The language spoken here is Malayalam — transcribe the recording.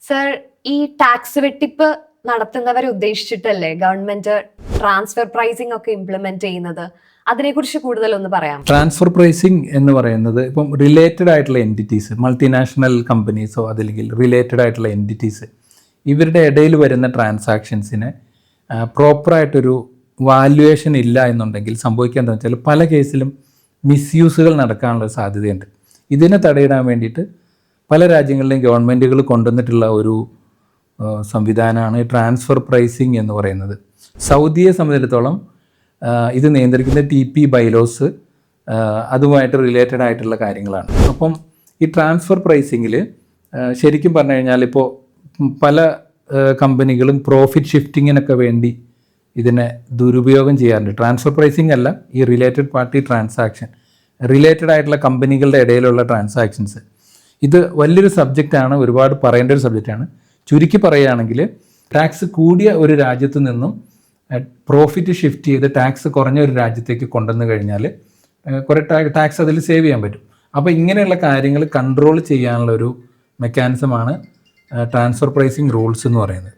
സർ, ഈ ടാക്സ് വെട്ടിപ്പ് നടത്തുന്നവരെ ഉദ്ദേശിച്ചിട്ടല്ലേ ഗവൺമെന്റ് ട്രാൻസ്ഫർ പ്രൈസിംഗ് ഒക്കെ ഇംപ്ലിമെന്റ് ചെയ്യുന്നത്? അതിനെക്കുറിച്ച് കൂടുതൽ ഒന്ന് പറയാം. ട്രാൻസ്ഫർ പ്രൈസിംഗ് എന്ന് പറയുന്നത് ഇപ്പം റിലേറ്റഡ് ആയിട്ടുള്ള എൻറ്റിറ്റീസ്, മൾട്ടിനാഷണൽ കമ്പനീസോ അതല്ലെങ്കിൽ റിലേറ്റഡ് ആയിട്ടുള്ള എൻറ്റിറ്റീസ്, ഇവരുടെ ഇടയിൽ വരുന്ന ട്രാൻസാക്ഷൻസിന് പ്രോപ്പറായിട്ടൊരു വാല്യുവേഷൻ ഇല്ല എന്നുണ്ടെങ്കിൽ സംഭവിക്കുക എന്താണെന്ന് വെച്ചാൽ പല കേസിലും മിസ്യൂസുകൾ നടക്കാനുള്ള സാധ്യതയുണ്ട്. ഇതിനെ തടയിടാൻ വേണ്ടിയിട്ട് പല രാജ്യങ്ങളിലെയും ഗവൺമെൻറ്റുകൾ കൊണ്ടുവന്നിട്ടുള്ള ഒരു സംവിധാനമാണ് ട്രാൻസ്ഫർ പ്രൈസിംഗ് എന്ന് പറയുന്നത്. സൗദിയെ സംബന്ധിച്ചിടത്തോളം ഇത് നിയന്ത്രിക്കുന്ന TP ബൈലോസ് അതുമായിട്ട് റിലേറ്റഡ് ആയിട്ടുള്ള കാര്യങ്ങളാണ്. അപ്പം ഈ ട്രാൻസ്ഫർ പ്രൈസിങ്ങിൽ ശരിക്കും പറഞ്ഞു കഴിഞ്ഞാൽ ഇപ്പോൾ പല കമ്പനികളും പ്രോഫിറ്റ് ഷിഫ്റ്റിങ്ങിനൊക്കെ വേണ്ടി ഇതിനെ ദുരുപയോഗം ചെയ്യാറുണ്ട്. ട്രാൻസ്ഫർ പ്രൈസിംഗ് അല്ല, ഈ റിലേറ്റഡ് പാർട്ടി ട്രാൻസാക്ഷൻ, റിലേറ്റഡ് ആയിട്ടുള്ള കമ്പനികളുടെ ഇടയിലുള്ള ട്രാൻസാക്ഷൻസ്, ഇത് വലിയൊരു സബ്ജക്റ്റാണ്, ഒരുപാട് പറയേണ്ട ഒരു സബ്ജക്റ്റാണ്. ചുരുക്കി പറയുകയാണെങ്കിൽ ടാക്സ് കൂടിയ ഒരു രാജ്യത്ത് നിന്നും പ്രോഫിറ്റ് ഷിഫ്റ്റ് ചെയ്ത് ടാക്സ് കുറഞ്ഞ ഒരു രാജ്യത്തേക്ക് കൊണ്ടുവന്നു കഴിഞ്ഞാൽ കുറേ ടാക്സ് അതിൽ സേവ് ചെയ്യാൻ പറ്റും. അപ്പോൾ ഇങ്ങനെയുള്ള കാര്യങ്ങൾ കൺട്രോൾ ചെയ്യാനുള്ള ഒരു മെക്കാനിസമാണ് ട്രാൻസ്ഫർ പ്രൈസിംഗ് റൂൾസ് എന്ന് പറയുന്നത്.